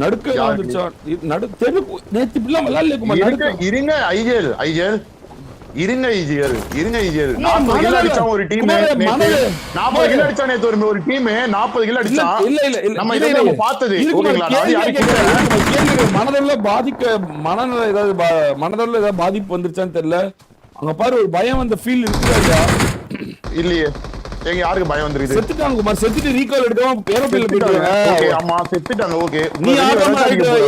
நடுக்க வந்துருச்சா தெரு நேத்து இப்படிலாம் விளையாடல இருங்க ஐஜேல் இருங்க ஐஜிஎல் 40 கிலோ அடிச்சான் ஒரு டீம் 40 கிலோ அடிச்சா நேத்து ஒரு டீம் 40 கிலோ அடிச்சான் இல்ல நம்ம இதை நம்ம பார்த்தது மனதளவுல மனநல ஏதாவது மனதளவுல ஏதாவது பாதிப்பு வந்துருச்சான்னு தெரியல அங்க பாரு ஒரு பயம் அந்த ஃபீல் இருக்குதா இல்லையே எங்க யாருக்கு பயம் வந்துருக்குது செத்துட்டாங்க குமார் செத்துட்டு ரீகால் எடுக்காம ஏரோப்ளேன்ல போயிட்டாங்க ஓகே ஆமா செத்துட்டாங்க ஓகே நீ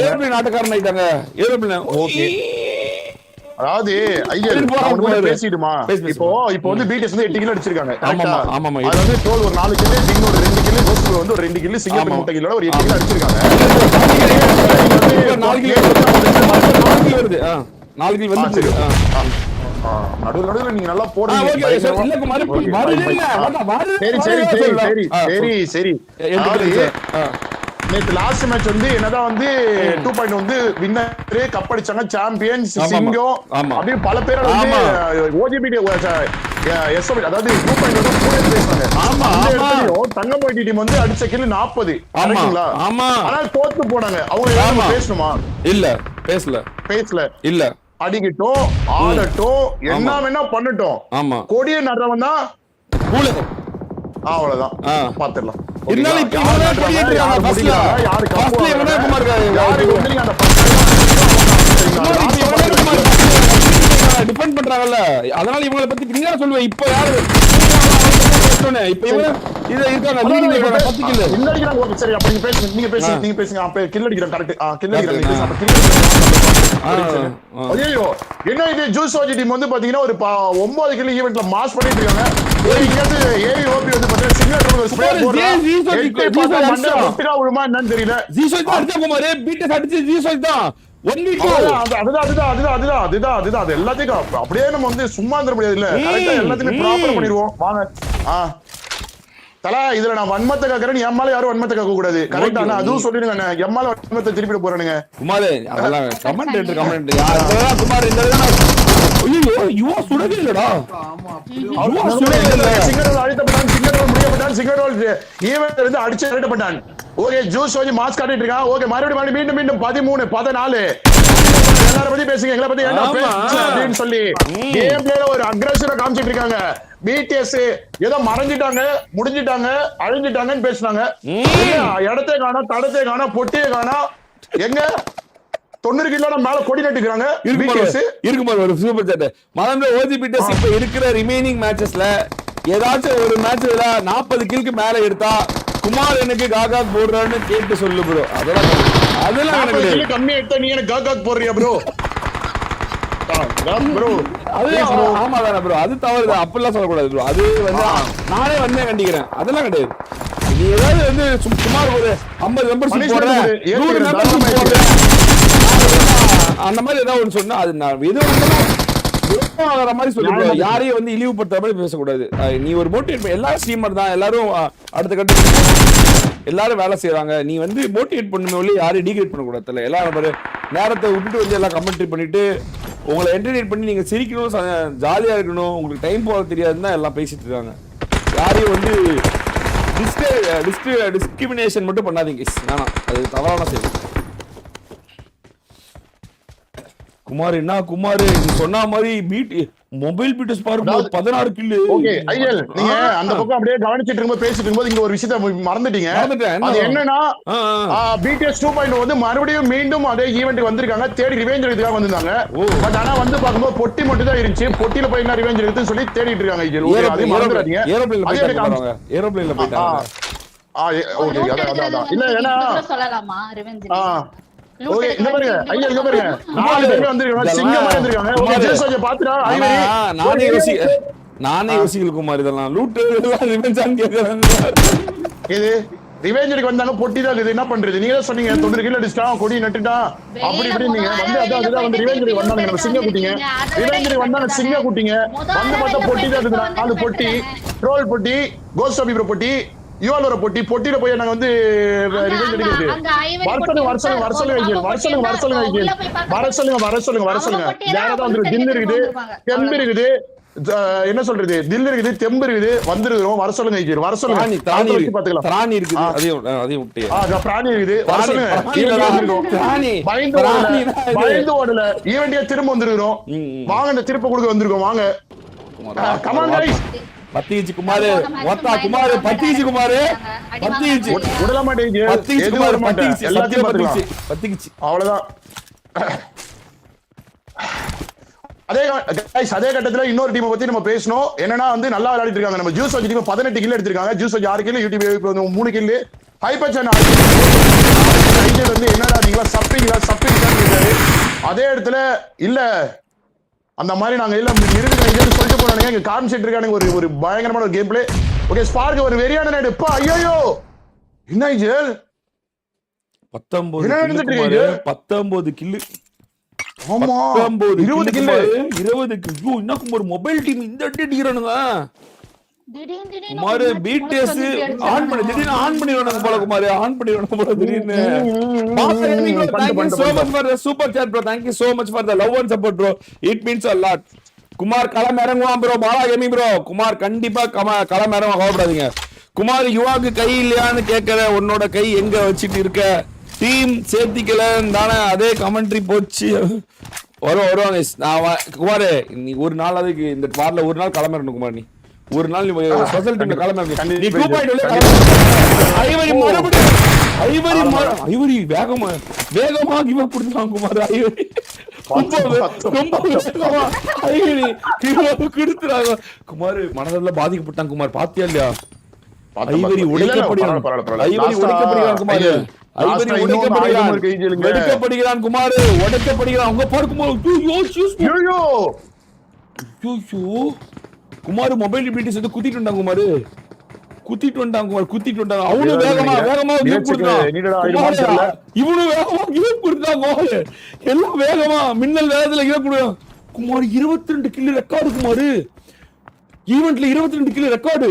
ஏரோப்ளேன் ஆட்டக்காரன் ஆயிட்டாங்க ஏரோப்ளேன் ஓகே அதாவது ஐயர் பேசிடுமா இப்போ வந்து பிடிஎஸ் வந்து 8 கிலோ அடிச்சிருக்காங்க அது வந்து டோல் ஒரு 4 கிலோ டிங் ஒரு 2 கிலோ கோஸ்ட் வந்து ஒரு 2 கிலோ சிங்கப்பூர் 3 கிலோ ஒரு 8 கிலோ அடிச்சிருக்காங்க 4 கிலோ வருது 4 கிலோ வந்து நடுவுல நீங்க நல்லா போடுறீங்க சரி நேத்து லாஸ்ட் மேட்ச் வந்து என்னதான் வந்து 2.0 வந்து வின்னர் கப் அடிச்சாங்க சாம்பியன்ஸ் சிங்கம் அப்படியே பல பேர் வந்து ஓஜிபிடி அதாவது 2.0 கூட பேசுறாங்க தங்கமோட்டி டீம் வந்து அடிச்ச கில் 40 கரெக்ட்டுங்களா ஆனா தோத்து போனாங்க அவங்க பேசணுமா இல்ல பேசல இல்ல அடிக்கட்டும் ஆடட்டும் என்ன வேணா பண்ணட்டும் கொடிய நடுறவன் தான் அவ்வளவுதான் பாத்துடலாம் டிபெண்ட் பண்றாங்கல்ல அதனால இவங்களை பத்தி நீங்க சொல்லுவேன் இப்ப யாரு இப்ப இவங்க இத இருக்காங்க சரி அப்ப நீங்க பேசுங்க அப்ப கில் அடிக்கிறேன் கரெக்ட் கில் அடிக்கிறேன் ஐயோ என்ன இது ஜூஸ் ஓஜி டீம் வந்து பாத்தீங்கன்னா ஒரு 9 கிலோ ஈவென்ட்ல மாஸ் பண்ணிட்டு இருக்காங்க இங்க வந்து ஏவி ஓபி வந்து பாத்தீங்கன்னா சிங்கப்பூர் ஒரு ஸ்ப்ரே போடுறாங்க விழுமா என்னன்னு தெரியல ஜீசோ தான் அடிச்ச குமாரே பீட்டஸ் அடிச்சு ஜீசோ தான் அதுதான் அது எல்லாத்தையும் அப்படியே நம்ம வந்து சும்மா இருந்துட முடியாது இல்ல கரெக்டா எல்லாத்தையும் ப்ராப்பர் பண்ணிடுவோம் வாங்க தல இதுல நான் வன்மத்தை கேக்குறேன் எம்மால யாரும் வன்மத்தை கேட்க கூடாது கரெக்டா அதுவும் சொல்லிடுங்க எம்மால வன்மத்தை திருப்பிட போறானுங்க குமாரே அதெல்லாம் கமெண்ட் குமார் இந்த ஐயோ சுடவே இல்லடா சிங்கரோல் அழித்தப்பட்டான் சிங்கரோல் முடியப்பட்டான் சிங்கரோல் ஈவென்ட் இருந்து அடிச்சு அழிக்கப்பட்டான் ஓகே ஜூஸ் வந்து மாஸ்க் காட்டிட்டு இருக்கான் ஓகே மறுபடியும் மீண்டும் 13 14 எல்லார பத்தி பேசுங்க எங்களை பத்தி என்ன அப்படின்னு சொல்லி கேம் பிளேல ஒரு அக்ரெசிவா காமிச்சிட்டு இருக்காங்க பிடிஎஸ் ஏதோ மறைஞ்சிட்டாங்க முடிஞ்சிட்டாங்க அழிஞ்சிட்டாங்கன்னு பேசுனாங்க இடத்தை காணா தடத்தை காணா பொட்டியை காணா எங்க 90 கிலோ மேல கொடி நட்டுக்கிறாங்க இருக்குமாறு ஒரு சூப்பர் சாட் மதம்ல ஓஜி பிடிஎஸ் இப்ப இருக்கிற ரிமைனிங் மேட்சஸ்ல ஏதாச்சும் ஒரு மேட்ச்ல 40 கில்க்கு மேல எடுத்தா குமார் எனக்கு காகாக் போடுறான்னு கேட்டு சொல்லு ப்ரோ அதெல்லாம் எனக்கு கம்மி எடுத்தா நீ எனக்கு காகாக் போடுறியா ப்ரோ ஆமா தானே ப்ரோ அது தவறு அப்படிலாம் சொல்லக்கூடாது ப்ரோ அது வந்து நானே வந்து கண்டிக்கிறேன் அதெல்லாம் கிடையாது நீ ஏதாவது வந்து சுமார் ஒரு 50 மெம்பர்ஸ் போடுறேன் 100 மெம்பர்ஸ் போடுறேன் அந்த மாதிரி ஏதாவது ஒன்று சொன்னா அது நான் எது மாதிரி சொல்லி யாரையும் வந்து இழிவுபடுத்த மாதிரி பேசக்கூடாது நீ ஒரு மோட்டிவேட் எல்லாரும் ஸ்ட்ரீமர் தான் எல்லாரும் அடுத்த கட்ட எல்லாரும் வேலை செய்யறாங்க நீ வந்து மோட்டிவேட் பண்ணுமே யாரையும் டீக்ரேட் பண்ணக்கூடாது எல்லாரும் நேரத்தை விட்டுட்டு வந்து எல்லாம் கமெண்ட்ரி பண்ணிட்டு உங்களை என்டர்டெயின் பண்ணி நீங்க சிரிக்கணும் ஜாலியா இருக்கணும் உங்களுக்கு டைம் போக தெரியாதுன்னு தான் எல்லாம் பேசிட்டு இருக்காங்க யாரையும் வந்து டிஸ்கிரிமினேஷன் மட்டும் பண்ணாதீங்க வேணாம் அது தவறான செய்தி குமார் என்ன குமார் நீ சொன்ன மாதிரி மொபைல் பீட்டஸ் பாருங்க 16 கில்லு ஓகே ஐயல் நீங்க அந்த பக்கம் அப்படியே கவனிச்சிட்டு இருக்கும்போது பேசிட்டு இருக்கும்போது இங்க ஒரு விஷயத்தை மறந்துட்டீங்க அது என்னன்னா பிடிஎஸ் 2.0 வந்து மறுபடியும் மீண்டும் அதே ஈவென்ட்க்கு வந்திருக்காங்க தேடி ரிவெஞ்ச் எடுக்கிறதுக்காக வந்திருந்தாங்க பட் ஆனா வந்து பாக்கும்போது பொட்டி மட்டும் தான் இருந்துச்சு பொட்டில போய் என்ன ரிவெஞ்ச் எடுக்குன்னு சொல்லி தேடிட்டு இருக்காங்க ஐயல் அதே மறந்துடாதீங்க ஏரோப்ளேன்ல போயிட்டாங்க ஓகே அதான் இல்ல ஏன்னா சொல்லலாமா ரிவெஞ்ச் ஓகே இங்க பாருங்க ஐயா இங்க பாருங்க 4 பேர் வந்திருக்காங்க சிங்கமா வந்திருக்காங்க ஓகே ஜேசோஜ பாத்துடா நானே யோசிக்கல குமார் இதெல்லாம் லூட் ரிவெஞ்ச் கேக்குறாங்க இது ரிவெஞ்சுக்கு வந்தாங்க பொட்டி தான் இது என்ன பண்றது நீங்க தான் சொன்னீங்க 90 கிலோ அடிச்சான் கொடி நட்டுட்டான் அப்படி இப்படி நீங்க வந்து அதான் வந்து ரிவெஞ்சுக்கு வந்தாங்க நம்ம சிங்க குட்டிங்க ரிவெஞ்சுக்கு வந்தாங்க சிங்க குட்டிங்க வந்து பார்த்தா பொட்டி தான் இருக்குது 4 பொட்டி ட்ரோல் பொட்டி கோஸ்ட் ஆஃப் ப்ரோ பொட்டி யுவாலோர பொட்டில போய் நாங்க வந்து ரிவெஞ்ச் எடுக்கிறது வர சொல்லுங்க யாரதான் வந்து ஜின் இருக்குது கெம்பு இருக்குது என்ன சொல்றது தில் இருக்குது தெம்பு இருக்குது வந்துருக்கிறோம் வர சொல்லுங்க ஐஜி வர சொல்லுங்க பாத்துக்கலாம் பிராணி இருக்குது அதையும் விட்டு பிராணி இருக்குது வர சொல்லுங்க பயந்து ஓடல ஈவெண்டியா திரும்ப வந்துருக்கிறோம் வாங்க இந்த திருப்ப கொடுக்க வந்திருக்கோம் வாங்க கமான் கைஸ் பத்திச்சு குமாரு ஒத்தா குமாரு பத்திச்சு குமாரு பத்திச்சு விடல மாட்டேங்க பத்திச்சு குமாரு பத்திச்சு எல்லாத்தையும் பத்திச்சு அவ்வளவுதான் அதே கட்டத்துல இன்னொரு டீம் பத்தி நம்ம பேசணும் என்னன்னா வந்து நல்லா விளையாடிட்டு இருக்காங்க நம்ம ஜூஸ் வச்சு டீம் 18 கில் எடுத்திருக்காங்க ஜூஸ் வச்சு 6 கில் யூடியூப் 3 கில் ஹைப்பர் சேனல் வந்து என்னடா நீங்களா சப்பிங்காரு அதே இடத்துல இல்ல அந்த மாதிரி நாங்க எல்லாம் இறுதி சொல்லிட்டு போனானுங்க இங்க காமிச்சிட்டு இருக்கானுங்க ஒரு பயங்கரமான ஒரு கேம் பிளே ஓகே ஸ்பார்க் ஒரு வெறியான நேடு பா ஐயோ என்ன ஜெல் 19 கில் ஆமா 20 கில் 20 கில் இன்னும் ஒரு மொபைல் டீம் இந்த அடிக்கிறானுங்க குமார் பிடிஎஸ் ஆன் பண்ணி திடீர்னு ஆன் பண்ணிடுவானுங்க போல குமார் ஆன் பண்ணிடுவானுங்க போல திடீர்னு thank you so much for the super chat bro thank you so much for the love and support bro it means a lot Kumar களம் இறங்குவான் bro Bala gaming bro Kumar கண்டிப்பா களம் இறங்க கவலைப்படாதீங்க குமார் யுவாக்கு கை இல்லையான்னு கேட்கற உன்னோட கை எங்க வச்சிட்டு இருக்க டீம் சேர்த்திக்கல தானே அதே கமெண்ட்ரி போச்சு வருவாங்க குமார் நீ ஒரு நாள் அதுக்கு இந்த வார்ல ஒரு நாள் கிளம்பணும் குமார் நீ ஒரு நாள் ஸ்பெஷல் டீம்ல கிளம்பணும் நீ 2 பாயிண்ட் ஐவரி வேகமா இவன் கொடுத்தான் குமார் ஐவரி குமார் மனதில் பாதிக்கப்பட்டான் குமார் பாத்தியா இல்லையா ஐவரி உடைக்கப்படுகிறான் குமார் உடைக்கப்படுகிறான் உங்க குமார் மொபைல் பிடிஎஸ் வந்து குத்திட்டு வந்தாங்க குமார் அவனும் வேகமா இவனும் வேகமா கிவ் கொடுத்தாங்க எல்லாம் வேகமா மின்னல் வேகத்துல கிவ் கொடுத்தாங்க குமார் 22 கில் ரெக்கார்டு குமார் ஈவென்ட்ல 22 kill record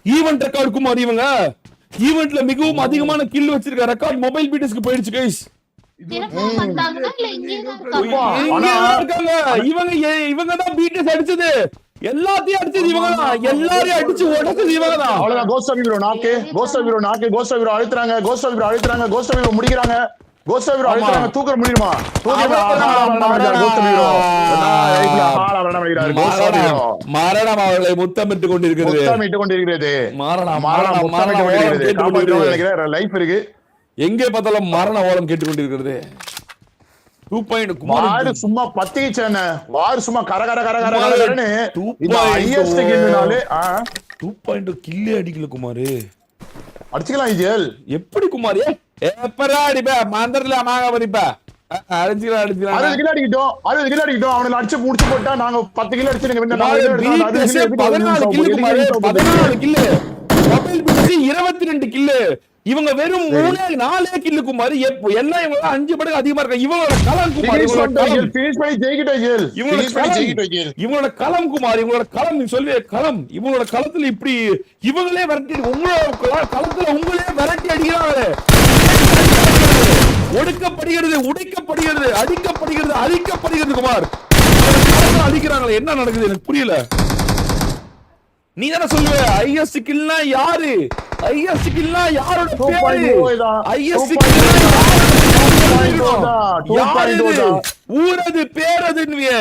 event record Kumar இவங்க ஈவென்ட்ல மிகவும் அதிகமான கில் வச்சிருக்க ரெக்கார்ட் மொபைல் பிடிஎஸ்க்கு போயிடுச்சு கைஸ் இவங்க தான் பிடிஎஸ் அடிச்சது எல்லாத்தையும் அடிச்சது இவங்க தான் எல்லாரையும் அடிச்சு உடைச்சது இவங்க தான் அவ்வளவுதான் கோஸ்டா வீரோ அழுத்துறாங்க கோஸ்டா வீரோ முடிக்கிறாங்க கோஸ்டா வீரோ அழுத்துறாங்க தூக்க முடியுமா மாரணம் அவர்களை முத்தமிட்டு கொண்டிருக்கிறது லைஃப் இருக்கு எங்கே பார்த்தாலும் மரண ஓலம் கேட்டுக்கொண்டிருக்கிறது 2 பாயிண்ட் குமார் சும்மா பத்திச்சேன வார் சும்மா கரன்னு இந்த ஹையஸ்ட் கில்னாலே 2 பாயிண்ட் கில்லே அடிக்கல குமார் அடிச்சுக்கலாம் இஜேல் எப்படி குமார் எப்பரா அடிப்ப மந்திரல மாங்க பறிப்ப அடிச்சுக்கலாம் 60 கிலோ அடிக்கிட்டோம் அவனை அடிச்சு முடிச்சு போட்டா நாங்க 10 கிலோ அடிச்சு 14 கிலோ குமார் 14 கிலோ மொபைல் பிடிச்சி 22 கிலோ இவங்க வெறும் 4 கில்லு குமார் எல்லாம் இவங்க 5 மடங்கு அதிகமா இருக்காங்க இவங்களோட களம் குமார் இவங்களோட களம் குமார் இவங்களோட களம் நீ சொல்லுவே களம் இவங்களோட களத்துல இப்படி இவங்களே விரட்டி உங்களோட களத்துல உங்களே விரட்டி அடிக்கிறாங்க ஒடுக்கப்படுகிறது உடைக்கப்படுகிறது அழிக்கப்படுகிறது குமார் அடிக்கிறாங்களே என்ன நடக்குது எனக்கு புரியல நீ தான சொல்லுவே ஐஎஸ் கில்னா யாரு ஐஎஸ் கில்னா யாரோட பேரு ஐஎஸ் கில்னா ஊரது பேரதுன்னுவே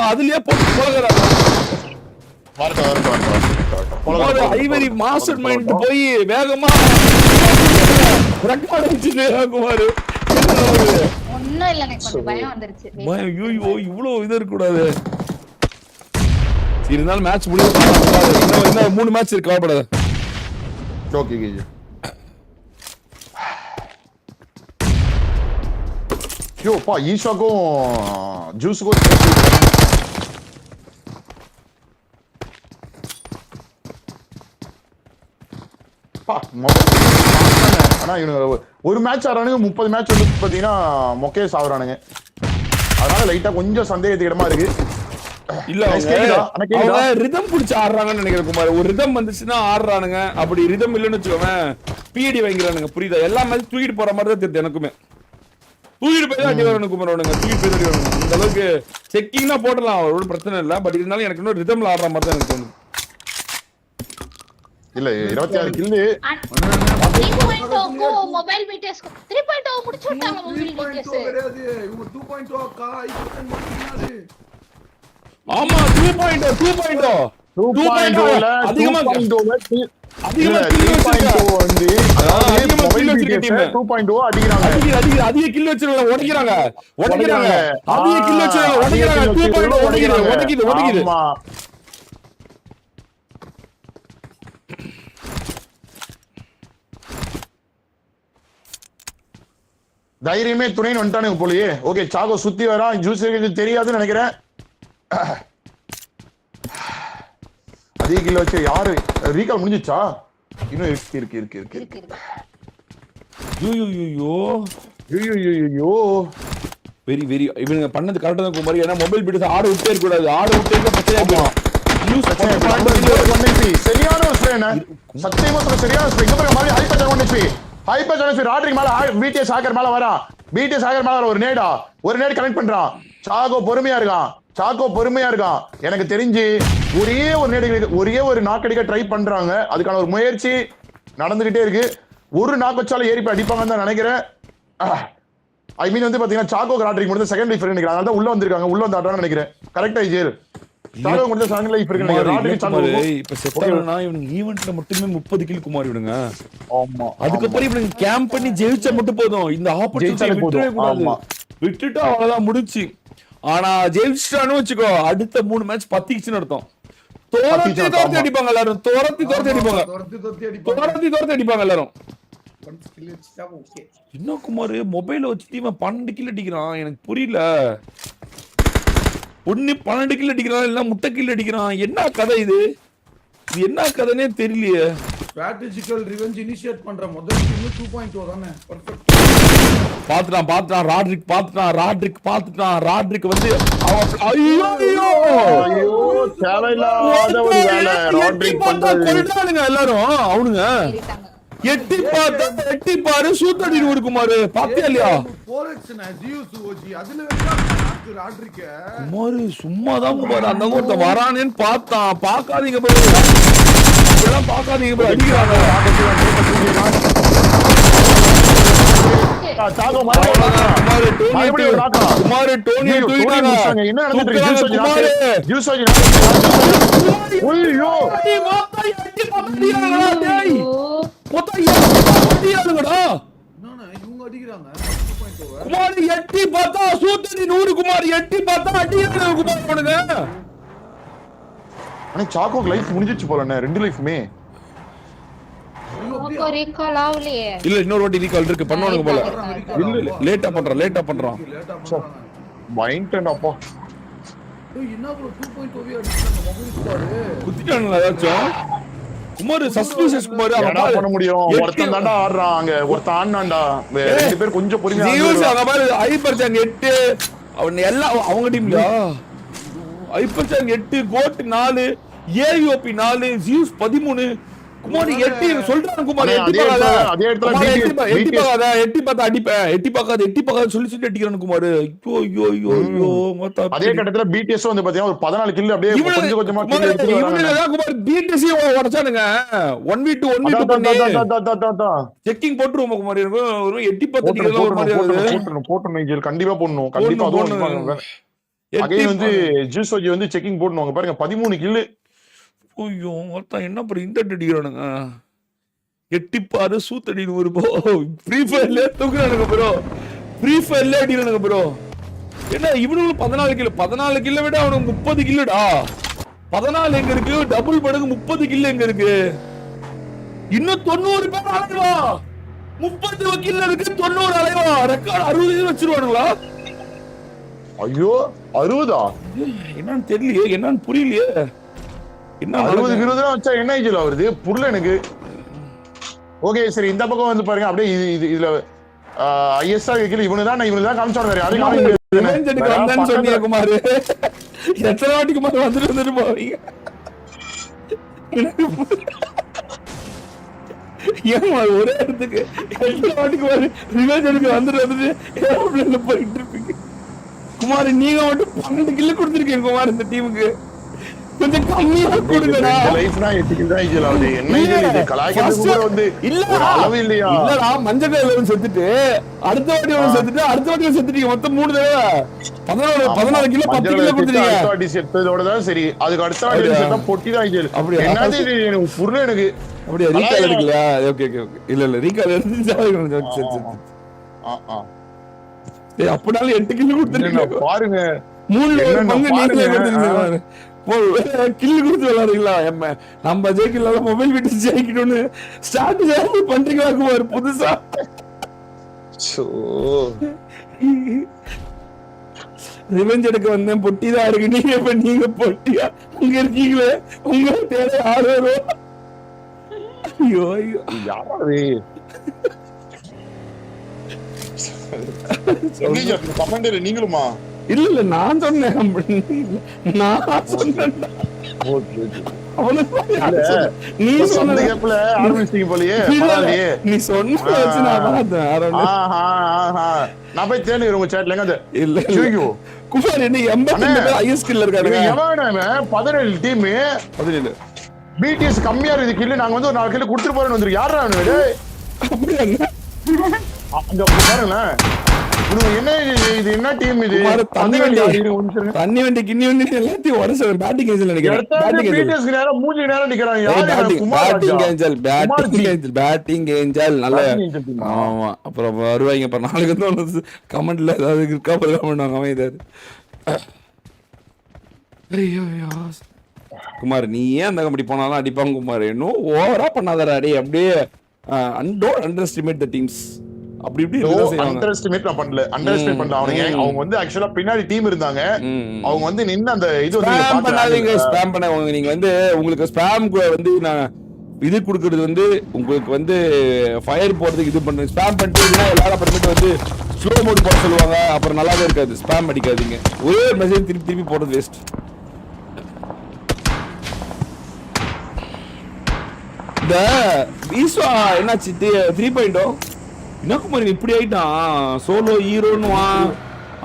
அதுலயே போட்டு போகிறாங்க ஐவரி மாஸ்டர் மைண்ட் போய் வேகமா ரெக்கார்ட் வச்சிட்டு குமார் ஒண்ணும் இல்ல எனக்கு கொஞ்சம் பயம் வந்துருச்சு ஐயோ இவ்வளவு இது இருக்க கூடாது இருந்தாலும் மேட்ச் முடிய இன்னும் 3 மேட்ச் இருக்கு கவலைப்படாத ஓகே கேஜி பா ஈஷாக்கும் ஜூஸுக்கும் ஆனா இவனுங்க ஒரு மேட்ச் ஆடுறானுங்க 30 மேட்ச் வந்து பாத்தீங்கன்னா மொக்கே சாவுறானுங்க அதனால லைட்டா கொஞ்சம் சந்தேகத்துக்கு இடமா இருக்கு இல்ல அவங்க ரிதம் புடிச்சு ஆடுறாங்கன்னு நினைக்கிறேன் குமார் ஒரு ரிதம் வந்துச்சுன்னா ஆடுறானுங்க அப்படி ரிதம் இல்லன்னு வச்சுக்கோங்க பிடி வாங்கிறானுங்க புரியுதா எல்லா மேட்ச் தூக்கிட்டு போற மாதிரி தான் தெரியுது எனக்குமே தூக்கிட்டு போய் தான் அடி வரணும் குமாரவனுங்க, தூக்கிட்டு போய் தான் அடி வரணும். அந்த அளவுக்கு செக்கிங்னா போடலாம், ஒரு பிரச்சனை இல்லை. பட் இருந்தாலும் எனக்கு இன்னும் ரிதம்ல ஆடுற மாதிரி தான் எனக்கு தோணுது. இல்ல 26 கில்லு. 3.0 மொபைல் பிடிஎஸ் 3.0 முடிச்சு விட்டாங்க. மொபைல் பிடிஎஸ் கிடையாது, இவங்க 2.0 அக்கா ஐபோன் மாத்தினாரு. ஆமா 2.0 2.0ல அதிகமா 2.0 அதிகமா கில் வந்து அதிகமா கில் வச்சிருக்க டீம் 2.0 அடிக்குறாங்க. அதிக கில் வச்சிருக்காங்க, உடைக்கிறாங்க அதிக கில் வச்சிருக்காங்க, உடைக்கிறாங்க 2.0 உடைக்குது. ஆமா தைரியமே துணைன்னு வந்துட்டானுங்க போலயே. ஓகே சாகோ சுத்தி வரான், ஜூஸ் தெரியாதுன்னு நினைக்கிறேன். அதிக கிலோ வச்சு யாரு ரீகால் முடிஞ்சிச்சா? இன்னும் இருக்கு. ஐயோ வெரி வெரி இவங்க பண்ணது கரெக்டா தான் குமாரி. ஏன்னா மொபைல் பிடிச்சு ஆட விட்டே இருக்க கூடாது, ஆட விட்டே இருந்தா பிரச்சனை ஆகும். சரியான ஒரு ஸ்ப்ரே, சத்தியமா சொல்ற சரியான ஸ்ப்ரே. இங்க பாருங்க மாதிரி ஹைப்பர் 1 ஹைப்பர் ஜனசி ராட்ரிக் மேல பிடிஎஸ் ஹேக்கர் மேல வரா. பிடிஎஸ் ஹேக்கர் மேல ஒரு நேட் கனெக்ட் பண்றான். சாகோ பொறுமையா இருக்கான். எனக்கு தெரிஞ்சு ஒரே ஒரு நாக்கடிக்க ட்ரை பண்றாங்க. அதுக்கான ஒரு முயற்சி நடந்துகிட்டே இருக்கு. ஒரு நாக்கு வச்சாலும் ஏறி போய் அடிப்பாங்கன்னு தான் நினைக்கிறேன். ஐ மீன் வந்து பாத்தீங்கன்னா சாகோ ராட்ரிக் முடிஞ்ச செகண்ட் லைஃப் நினைக்கிறேன். அதனால தான் உள்ள வந்திருக்காங்க, உள்ள வந்து ஆடுறான்னு நினைக்கிறேன். கரெக்டா ஜெயில் சாகோ முடிஞ்ச செகண்ட் லைஃப் இருக்கு நினைக்கிறேன். இப்ப செத்தானா இவனுக்கு ஈவென்ட்ல மட்டுமே 30 கில் குமார் விடுங்க. ஆமா அதுக்கப்புறம் இவனுக்கு கேம்ப் பண்ணி ஜெயிச்சா மட்டும் போதும். இந்த ஆப்பர்ச்சுனிட்டி விட்டுறவே கூடாது. விட்டுட்டா அவ்வளவுதான் முடிச்சு. ஆனா ஜெயிச்சிட்டானு வச்சுக்கோ, அடுத்த 3 மேட்ச் பத்திச்சுன்னு அர்த்தம். தோரத்தி அடிப்பாங்க எல்லாரும், தோரத்தி அடிப்பாங்க எல்லாரும். என்ன குமார் மொபைல வச்சுட்டு இவன் 12 கில் அடிக்கிறான், எனக்கு புரியல. ஒண்ணு 12 கில் அடிக்கிறான், இல்ல முட்டை கில் அடிக்கிறான். என்ன கதை இது என்ன கதைனே தெரியலையே. ஸ்ட்ராட்டஜிக்கல் ரிவெஞ்ச் இனிஷியேட் பண்ற முதல் கில் 2.0 தானே. பெர்ஃபெக்ட். பாத்துட்டான் ராட்ரிக் வந்து ஐயோ தேவையில்லாத ஒரு வேலை ராட்ரிக் பண்றானுங்க எல்லாரும். அவனுங்க எட்டி பாரு சூத்தடி குமாரு பாத்தியா இல்லையா? குமாரு சும்மாதான் குமாரு அந்த ஒருத்த வரானேன்னு பார்த்தான். பாக்காதீங்க பாரு, அடிக்கிறாங்க. எட்டி பார்த்தா சூத்தடி 100 குமார், எட்டி பார்த்தா அடிக்கிறாங்க குமார் பண்ணுங்க. ஆனா சாக்கோக்கு லைஃப் முடிஞ்சிச்சு போல. 2 லைஃப்மே இல்ல இன்னொரு வாட்டி ரீகால் இருக்கு பண்ணுவானுங்க போல. இல்ல லேட்டா பண்றான். மைண்ட் அப்பா என்ன ப்ரோ 2.0 அடிச்சாங்க மொபைல் ஸ்குவாட். குத்திட்டானுங்க ஏதாச்சும். குமார் சஸ்பிஷியஸ் குமார். என்ன பண்ண முடியும்? ஒருத்தன் தான்டா ஆடுறாங்க, ஒருத்தன் ஆடுனான்டா. ரெண்டு பேர் கொஞ்சம் பொறுமையா அங்க பாரு. ஹைப்பர் சாங் 8 அவன் எல்லாம் அவங்க டீம்ல. ஹைப்பர் சாங் 8 கோட் 4 ஏயுபி 4 ஜியூஸ் 13 குமார் 8 சொல்றாங்க குமார். எட்டி பார்த்தா அடிப்பேன் சொல்லி அடிக்கிறானு குமார். ஐயோ அதே கட்டத்துல பிடிஎஸ் வந்து பாத்தீங்கன்னா ஒரு 14 கில் அப்படியே கொஞ்சம் கொஞ்சமா குமார் பிடிஎஸ் உடைச்சானுங்க. 1v2 பண்ணி செக்கிங் போட்டுருவோம் குமார். ஒரு எட்டி பார்த்தா அடிக்கிறதுல ஒரு மாதிரி போட்டுறணும். கண்டிப்பா போடணும், கண்டிப்பா அதுவும் அகைன் வந்து ஜூஸோஜி வந்து செக்கிங் போடணும். பாருங்க 13 கில். ஐயோ மொத்தம் என்ன ப்ரோ இன்டர்நெட் அடிக்கிறானுங்க. எட்டிப்பாரு சூத்தடி 100 ப்ரோ. ஃப்ரீ ஃபயர்ல தூக்குறானுங்க ப்ரோ. ஃப்ரீ ஃபயர்ல அடிக்கிறானுங்க ப்ரோ. என்ன இவனுக்கு 14 கில்ல விட அவனுக்கு 30 கில்லுடா. 14 எங்க இருக்கு? டபுள் மடங்கு 30 கில் எங்க இருக்கு? இன்னும் 90 பேர் அலைவா. 30 கில்ல இருக்கு 90 அலைவா. ரெக்கார்ட் 60 வச்சிருவானுங்களா? ஐயோ 60ஆ? என்னன்னு தெரியலையே, என்னன்னு புரியலையே. என்ன 60 வச்சா என்ன ஏஜ்ல வருது புரியல எனக்கு. ஓகே சரி இந்த பக்கம் வந்து பாருங்க அப்படியே இதுல ஐஎஸ்ஆர் வைக்கல. இவனுதான் காமிச்சானு வேற யாரும் காமிக்க முடியாது. சொன்னீங்க குமார் எத்தனை வாட்டி குமார் வந்துட்டு போவீங்க. ஏமா ஒரே இடத்துக்கு 8 வாட்டிக்கு ஒரு ரிவெஞ்ச் எடுக்க வந்துட்டு ஏரோப்ளேன்ல போயிட்டு இருப்பீங்க. குமார் நீங்க மட்டும் 12 கில் கொடுத்துருக்கீங்க குமார் இந்த டீமுக்கு. கொஞ்சம் கம்மியா கொடுங்கடா. லைஃப்னா 8 கில் தான் இஜல் ஆகுது. என்ன இது கலாய்க்கிறது கூட வந்து ஒரு அளவு இல்லையா? இல்லடா மஞ்சள் கலர்ல செத்துட்டு அடுத்த வாட்டி வந்து செத்துட்டு அடுத்த வாட்டி செத்துட்டீங்க. மொத்தம் 3 தடவை 14 கிலோ 10 கிலோ கொடுத்துட்டீங்க. அடுத்த வாட்டி செத்ததோட தான் சரி. அதுக்கு அடுத்த வாட்டி செத்தா பொட்டி தான் இஜல். என்னது இது எனக்கு புரியல எனக்கு. அப்படியே ரீகால் எடுக்கலையா? Okay okay okay. இல்ல ரீகால் எடுத்து சரி சரி. ஏய் அப்படினால 8 கிலோ கொடுத்துட்டீங்க பாருங்க. 3 பங்கு நீங்களே கொடுத்துட்டீங்க. கில்லு கொடுத்து விளையாடுறீங்களா? நம்ம ஜெயிக்கல மொபைல் விட்டு ஜெயிக்கணும்னு ஸ்டார்ட் பண்றீங்களா குமார் புதுசா? ரிவெஞ்ச் எடுக்க வந்தேன் பொட்டி தான் இருக்கு. நீங்க இப்ப நீங்க பொட்டியா அங்க இருக்கீங்களே உங்க தேவை 6 ரூபா. ஐயோ ஐயோ யாரு கமெண்ட்ல நீங்களுமா? இல்ல நான் சொன்னேன். நான் சொன்னேன். நீ சொன்ன கேப்ல ஆரம்பிச்சீங்க போலயே. நீ சொன்ன வச்சு நான் பார்த்தேன். நான் போய் தேடுறேன் உங்க சாட்ல. எங்க இல்ல குமார் என்ன 82 ஹையஸ்ட் ஸ்கில் இருக்காங்க. எவனே 17 டீம் 17 பிடிஎஸ் கம்மியா இருக்கு கில். நாங்க வந்து ஒரு 4 கில் கொடுத்துட்டு போறேன்னு வந்துருக்கு. யாரா அவனு? டேய் அப்படியே அங்க பாருங்க. என்ன இது என்ன டீம் இது? தண்ணி வண்டி கிண்ணி வண்டி எல்லாத்தையும் உடச்சு பேட்டிங் ஏஞ்சல் நினைக்கிறேன். மூஞ்சி நேரம் நிக்கிறாங்க. பேட்டிங் ஏஞ்சல் நல்ல. ஆமா அப்புறம் வருவாங்க. அப்புறம் நாளைக்கு வந்து கமெண்ட்ல ஏதாவது இருக்கா பண்ணுவாங்க. அமைதாரு குமார் நீ ஏன் அந்த கம்பெனி போனாலும் அடிப்பாங்க குமார். இன்னும் ஓவரா பண்ணாதடா டேய். அப்படியே don't under estimate the teams. அப்படி இப்படி அண்டர் எஸ்டிமேட் நான் பண்ணல. அண்டர் எஸ்டிமேட் பண்ணல. அவங்க வந்து ஆக்சுவலா பின்னாடி டீம் இருந்தாங்க. அவங்க வந்து நின்னு அந்த இது வந்து ஸ்பாம் பண்ணாதீங்க. ஸ்பாம் பண்ணவங்க நீங்க வந்து உங்களுக்கு ஸ்பாம் வந்து நான் இது கொடுக்கிறது வந்து உங்களுக்கு வந்து ஃபயர் போடுறதுக்கு இது பண்ணுங்க. ஸ்பாம் பண்ணிட்டீங்கன்னா எல்லாரும் அப்புறமேட்டு வந்து ஸ்லோ மோட் போட சொல்லுவாங்க. அப்புறம் நல்லாவே இருக்காது. ஸ்பாம் அடிக்காதீங்க. ஒரே மெசேஜ் திருப்பி திருப்பி போடுறது வேஸ்ட். இந்த ஈஸ்வா என்னாச்சு 3.0 என்ன குமார் இப்படி ஆயிட்டான்? சோலோ ஹீரோன்னுவான்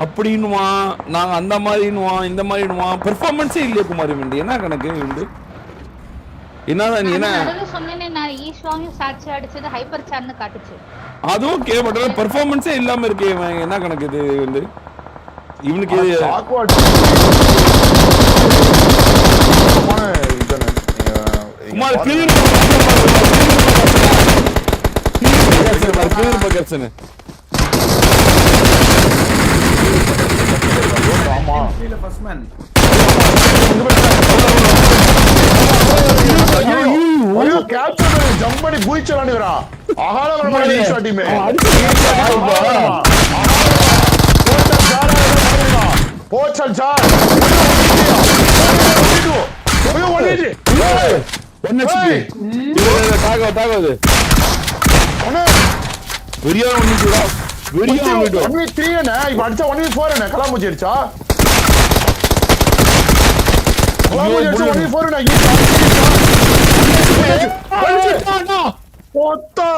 அப்படின்னுவான். நாங்க அந்த மாதிரின்னுவான் இந்த மாதிரின்னுவான். பெர்ஃபார்மன்ஸே இல்லையே குமார். வேண்டி என்ன கணக்கு உண்டு? என்னதான் நீ என்ன சொன்னேன் நான் ஈஸ்வாவையும் சாட்சி அடிச்சது ஹைப்பர் சார்னு காட்டுச்சு. அது ஓகே பட் பெர்ஃபார்மன்ஸே இல்லாம இருக்கே. என்ன கணக்கு இது வந்து? இவனுக்கு குமார் கிளியர் பக்கர்சன் ஆமா இல்ல ஃபர்ஸ்ட் மேன் ஐயோ கேப்டன் ஜம்ப் பண்ணி குயிச்சலானுடா. அகால வரமாடி ஷாட்டிமே போச்சல் ஜார் ஐயோ ஒண்ணே தாகாது வெறியா ஒண்ணுடா. வெறியா ஒண்ணுடா. 1v3 என்ன இப்ப அடிச்சா 1v4 என்ன கலாமூச்சி அடிச்சா. கலாமூச்சி அடிச்சா 1v4 என்ன போட்டா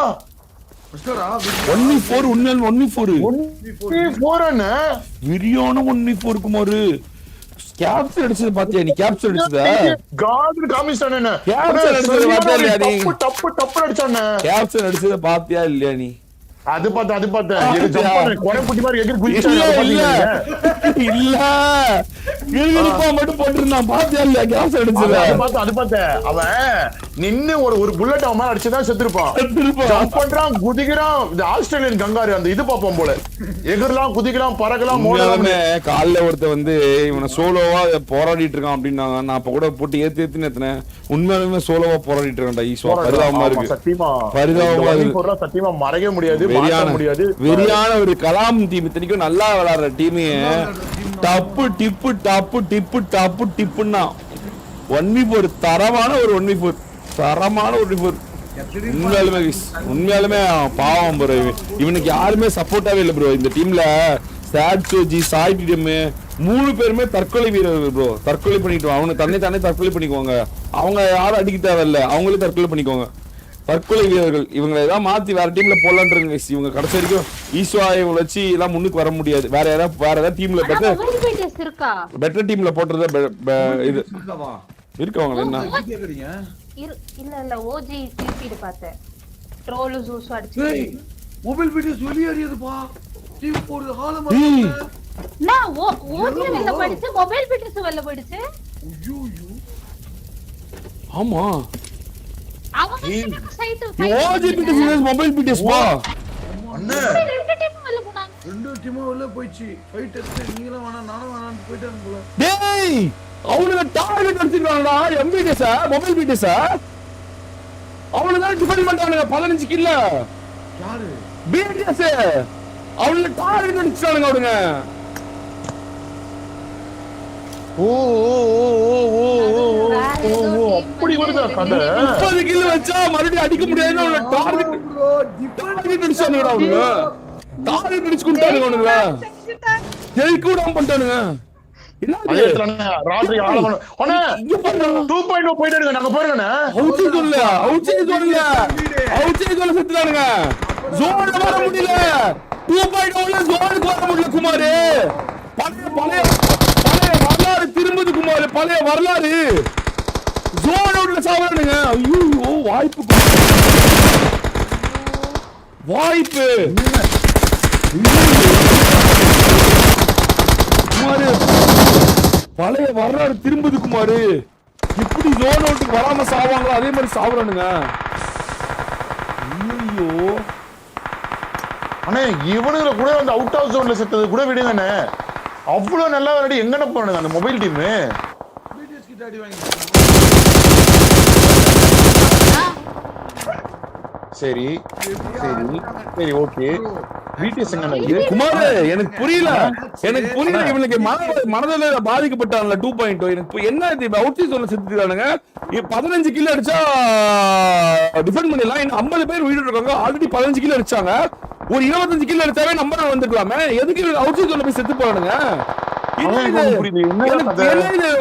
1v4 உன்னல் 1v4 என்ன வெறியான 1v4 குமார். கேப்சர் அடிச்சது பாத்தியா நீ? கேப்சர் அடிச்சதா காட் காமிஸ்டான் என்ன கேப்சர் அடிச்சது பாத்தியா இல்லையா நீ? டப்பு அடிச்சானே. கேப்சர் அடிச்சத பாத்தியா இல்லையா நீ? அது பார்த்தேன் இது ஜம்ப் பண்ண கொரை புட்டி மாதிரி எகிரி குதிச்சாங்க. இல்ல கில்கில்பா மட்டும் போட்டுறான். பாத்தியா இல்லையா கேப்சர் அடிச்சத? அது பார்த்தேன் அவன் நின்னு ஒரு புல்லட் அவன் மேல அடிச்சதா செத்துருப்பான். ஜம்ப் பண்றான் குதிக்கிறான். இந்த ஆஸ்திரேலியன் கங்காரு அந்த இது பாப்போம் போல எகிரலாம் குதிக்கலாம் பறக்கலாம். மோடமே கால்ல ஒருத்த வந்து இவனை சோலோவா போராடிட்டு இருக்கான் அப்படின்னாங்க. நான் அப்ப கூட போட்டு ஏத்தி ஏத்துனேன். உண்மையாலுமே சோலோவா போராடிட்டு இருக்கான்டா ஈஸ்வா. பரிதாபமா இருக்கு. பரிதாபமா இருக்கு. சத்தியமா மறைக்க முடியாது. வெறியான ஒரு கலாம் டீம். இத்தனைக்கும் நல்லா விளையாடுற டீம். டப்பு டிப்பு டப்பு டிப்பு டப்பு டிப்புன்னா 1v4 தரமான ஒரு 1v4 தரமான 1v4. உண்மையாலுமே பாவம் ப்ரோ. இவனுக்கு யாருமே சப்போர்ட்டாவே இல்லை ப்ரோ இந்த டீம்ல. சாட்ஜி சாய் டீம் 3 பேருமே தற்கொலை வீரர்கள் ப்ரோ. தற்கொலை பண்ணிட்டு அவனு தானே தற்கொலை பண்ணிக்குவாங்க. அவங்க யாரும் அடிக்க தேவையில்ல. அவங்களே தற்கொலை பண்ணிக்குவாங்க. தற்கொலை வீரர்கள் இவங்களை ஏதாவது மாத்தி வேற டீம்ல போடலான்றீங்க. இவங்க கடைசி வரைக்கும் ஈஸ்வா இவங்களை வச்சு எல்லாம் முன்னுக்கு வர முடியாது. வேற ஏதாவது டீம்ல பெட்டர் டீம்ல போட்டுறத இது இருக்கவங்க என்ன கேக்குறீங்க? இல்ல ஓஜி சிபிடி பார்த்தேன். ட்ரோல் ஜூஸ் அடிச்சு மொபைல் வீடியோஸ் வெளியேறியதுப்பா. டீம் போடுது ஹால நான் ஓஜி வெளில போயிடுச்சு, மொபைல் வீடியோஸ் வெளில போயிடுச்சு. ஐயோ ஆமா அவங்க side OG videos mobile videos பா. அண்ணே ரெண்டு டீம் வெளில போனாங்க. ரெண்டு டீமும் வெளில போயிடுச்சு. ஃபைட் எடுத்து நீங்களும் வேணா நானும் வேணான்னு போயிட்டாங்க போல. டேய் அவனுங்க டார்கெட் அடிச்சிருக்காங்கடா. எம்பிடிஎஸ் மொபைல் வீடியோஸ் அவனுங்க தான் டிஃபெண்ட் பண்றானுங்க. 15 கில்ல யாரு பிடிஎஸ் அவனுங்க டார்கெட் அடிச்சானுங்க. அவனுங்க ஓ அப்படி வருதா கதை? 30 கில் வச்சா மறுபடியும் அடிக்க முடியாதுன்னு அவனுங்க டார்கெட் அடிச்சானுங்க. அவனுங்க டார்கெட் அடிச்சு கொடுத்தானுங்க. அவனுங்க ஜெயிக்க விடாம பண்ணிட்டானுங்க. ராத்திரி இங்க பாருங்க 2.0 போயிட்டானுங்க. நாங்க பாருங்க அவுட் சைடு செத்துறானுங்க. ஜோன்ல வர முடியல. 2.0ல ஜோனுக்கு வர முடியல குமார். பழைய வரலாறு திரும்புது குமார். பழைய வரலாறு ஜோன் அவுட்ல சாவறானுங்க. ஐயோ வாய்ப்பு குமார். பழைய வரலாறு திரும்புது குமாரு. இப்படி ஜோன் அவுட்டுக்கு வராம சாவாங்களோ அதே மாதிரி சாவுறானுங்க. ஐயோ அண்ணே இவனுங்க கூட வந்து அவுட் ஆஃப் ஜோன்ல செத்தது கூட விடுங்கண்ணே. அவ்வளவு நல்லா விளையாடி எங்கன போறானுங்க அந்த மொபைல் டீம். வீடியோஸ் கிட்ட அடி வாங்கி சரி ஓகே. பிடிஎஸ் எங்க குமார் எனக்கு புரியல. இவனுக்கு மனதில பாதிக்கப்பட்டான்ல 2.0. எனக்கு என்ன இது அவுட் சைடு செத்துறானுங்க. 15 கில் அடிச்சா டிஃபெண்ட் பண்ணிடலாம். இன்னும் 50 பேர் வீடு இருக்காங்க. ஆல்ரெடி 15 கில் அடிச்சாங்க. ஒரு 25 கில் அடிச்சாவே நம்பர் வந்துக்கலாமே. எதுக்கு அவுட் சைடு போய் செத்து போறானுங்க?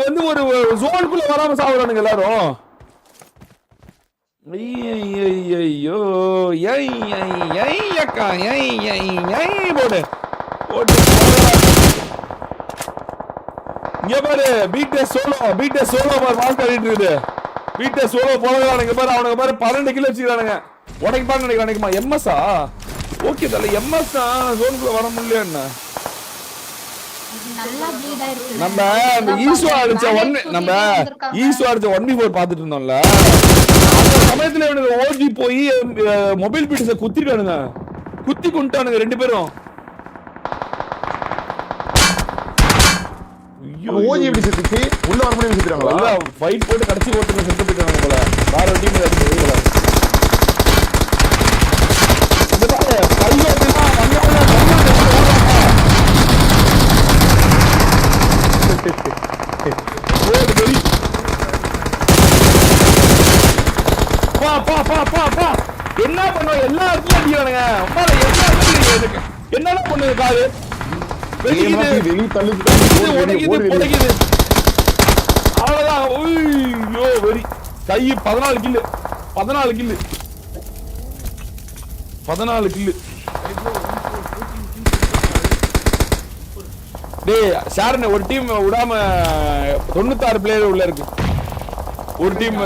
வந்து ஒரு ஜோனுக்குள்ள வராம சாவுறானுங்க எல்லாரும். ஐயோ அக்கா போடு இங்க பாரு. பிடிஎஸ் சோலோ பாரு மாஸ்க் ஆடிட்டு இருக்குது. பிடிஎஸ் சோலோ போறானுங்க பாரு. அவனுங்க பாரு 12 கிலோ வச்சுக்கிறானுங்க. உடைப்பான்னு நினைக்கிறானுங்கம்மா. எம்எஸ்ஆ ஓகே தல. எம்எஸ் தான் ஜோனுக்குள்ள வர முடியல. என்ன நம்ம ஈஸ்வா அடிச்ச 1v4 பாத்துட்டு இருந்தோம்ல. அந்த சமயத்துல இவனுக்கு ஓஜி போய் மொபைல் பீடிஸ குத்திட்டானுங்க. குத்தி கொண்டானுங்க 2 பேரும். ஓஜி எப்படி செத்துச்சு? உள்ள வர முடியும் செத்துறாங்களா? ஃபைட் போட்டு கடைசி ஓட்டுல செத்து போயிட்டாங்க போல. வேற ஒரு டீம்ல இருந்து போல. இந்த பாரு கையோட்டமா என்ன பண்ணுவோம்? எல்லா இடத்துலயும் அடிக்கிறானுங்க. என்ன பண்ணுது? காரு அவ்வளவுதான். ஐயோ வெறி. கை 14 கில்லு. டேய் ஷாரன் ஒரு டீம் விடாம 96 பிளேயர் உள்ள இருக்கு. ஒரு டீம்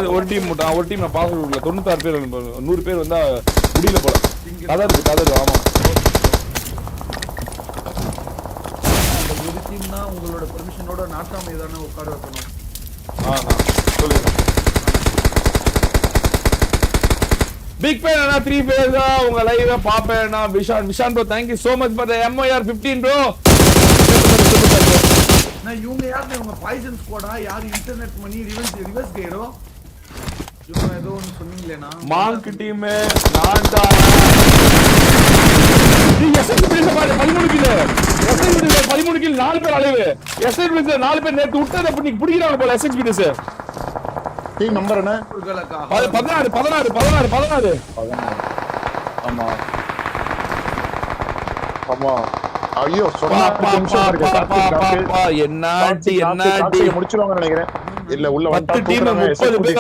நான் பாஸ் உள்ள 96 பேர் 100 பேர் வந்தா முடியல போல. கதறு ஆமா. ஒரு டீம்னா உங்களோட பெர்மிஷனோட நாட்டாம ஏதானே உட்கார வைக்கணும். சொல்லுங்க. பிக் ஃபேன் அண்ணா 3 பேர் தான் உங்க லைவ் பாப்பேன். நான் விஷான் bro thank you so much for the MOR 15 bro. நான் இவங்க யாரு? இவங்க பாய்சன் ஸ்குவாடா? யார்? இன்டர்நெட் மணி ரிவர்ஸ் கேரோ இவங்க ஏதோ ஒன்னு சொன்னீங்களேனா? மாங்க் டீம் நான் தான். நீ எஸ்எஸ் பிளேஸ் பாரு 13 கிலோ. எஸ்எஸ் பிளேஸ் 13 கிலோ 4 பேர் அலைவு. எஸ்எஸ் பிளேஸ் 4 பேர் நேத்து விட்டத பண்ணி புடிக்குறாங்க போல. எஸ்எஸ் பிளேஸ் டீம் நம்பர் என்ன? 16. ஆமா. ஐயோ என்னாட்டி முடிச்சிருவாங்க நினைக்கிறேன். இல்ல உள்ள 10 டீம் 30 பேர்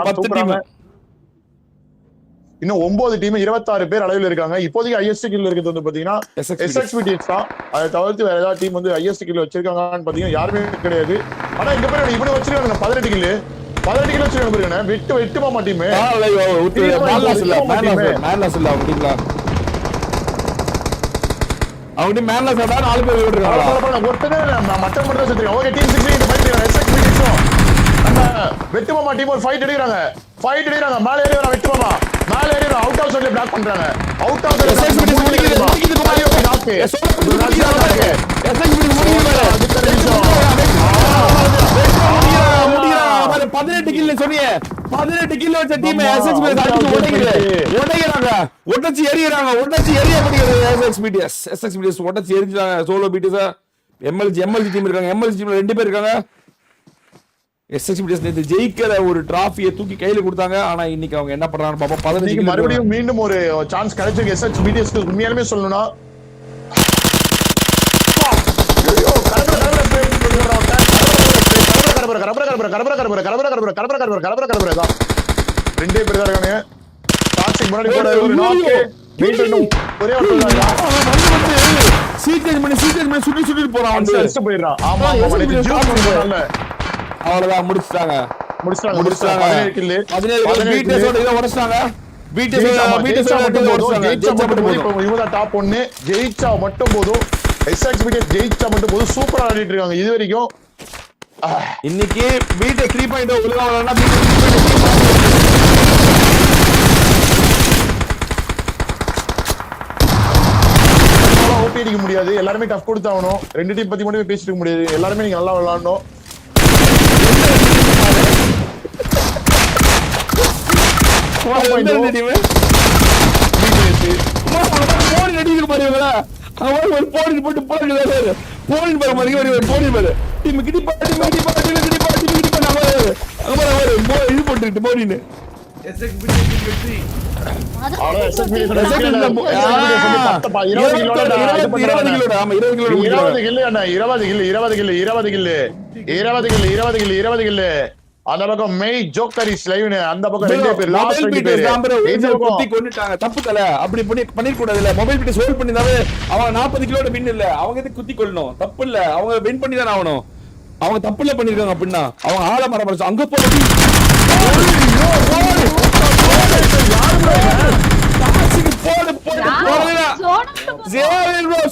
10 டீம் இன்னும் 9 டீம் 26 பேர் அளவில் இருக்காங்க. இப்போதைக்கு ஹையஸ்ட் கில் இருக்குது வந்து பாத்தீங்கன்னா SXBTS தான். அதை தவிர்த்து வேற ஏதாவது டீம் வந்து ஹையஸ்ட் கில் வச்சிருக்காங்கன்னு பாத்தீங்கன்னா யாருமே கிடையாது. ஆனா இந்த பேர் இவனு வச்சிருக்காங்க 18 கில் வச்சிருக்காங்க. வெட்டுமா டீம் அவங்க மேல சடா 4 பேர் விட்டுருக்காங்க. ஒருத்தனே மட்டன் மட்டும் செத்துறாங்க. ஓகே டீம் 6 இந்த ஃபைட் SXBTS நம்ம வெட்டுமாமா டீம் ஒரு ஃபைட் எடுக்கறாங்க. மேல ஏறி வர வெட்டுமாமா. மேல ஏறி அவுட் ஆஃப் சைடுல பிளாக் பண்றாங்க. அவுட் ஆஃப் சைடுல SXBTS முடிக்குது. நாக்கு. SXBTS முடிக்குது. 18 கில் சொன்னியே. 18 கில் வச்ச டீம் SXBTS அடிச்சு உடைக்கிறாங்க. உடைச்சு எறியறாங்க. SXBTS உடைச்சு எறிஞ்சாங்க. சோலோ பிடிஎஸ் MLG டீம் இருக்காங்க. MLG டீம்ல 2 பேர் இருக்காங்க. SXBTS நேத்து ஜெயிக்கிற ஒரு டிராஃபியை தூக்கி கையில கொடுத்தாங்க. ஆனா இன்னைக்கு அவங்க என்ன பண்றாங்க பாப்பா. 15 மறுபடியும் மீண்டும் ஒரு சான்ஸ் கிடைச்சிருக்கு SXBTS க்கு. உண்மையாலுமே சொல்லணும்னா ரெண்டே பேர் தான் இருக்காங்க. டாக்ஸிக் முன்னாடி போற ஒரு நாக்கு மீண்டும் ஒரே ஒரு சீக்ரெட் பண்ணி சுத்தி போறான். வந்து அடிச்சு போயிடுறான். ஆமா அவ்வளவுதான் முடிச்சிட்டாங்க. 17 கில் 17 BTS இத உடைச்சாங்க. BTS டாப் 1 ஜெயிச்சா மட்டும் போதும். SXBTS ஜெயிச்சா மட்டும் போதும். சூப்பரா ஆடிட்டு இருக்காங்க இது வரைக்கும். இன்னைக்கு BTS 3.0 உலகம்னா ஓபி அடிக்க முடியாது. எல்லாருமே டஃப் கொடுத்தாகணும். 2 டீம் பத்தி மட்டுமே பேசிட்டு இருக்க முடியாது. எல்லாருமே நீங்க நல்லா விளையாடணும். அந்த பக்கம் மெய் ஜோக்கர் இஸ் லைவ். அந்த பக்கம் 2 பேர் லாஸ்ட் 2 பேர் குத்தி கொன்னுட்டாங்க. தப்பு தல. அப்படி பண்ணிர கூடாதுல. மொபைல் பிடி ஹோல்ட் பண்ணிதாவே அவங்க 40 கிலோட வின் இல்ல. அவங்க எதுக்கு குத்தி கொல்லணும்? தப்பு இல்ல. அவங்க வின் பண்ணி தான் ஆகணும். அவங்க தப்பு இல்ல பண்ணிருக்காங்க. அப்படின்னா அவங்க ஆள மரபடிச்சு அங்க போய்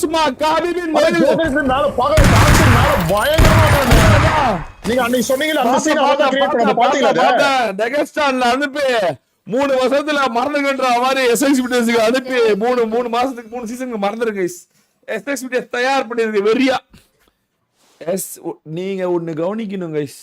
சும்மா காபிபின் நீங்க அன்னைக்கு சொன்னீங்கல அந்த சீன் அத கிரியேட் பண்ண பாத்தீங்களா? டெகஸ்டான்ல அனுப்பி 3 வருஷத்துல மறந்துங்கன்ற மாதிரி SXBTS அனுப்பி 3 மாசத்துக்கு 3 சீசனுக்கு மறந்துருங்க. SXBTS தயார் பண்ணிருக்கு வெறியா. நீங்க ஒன்னு கவனிக்கணும் கைஸ்.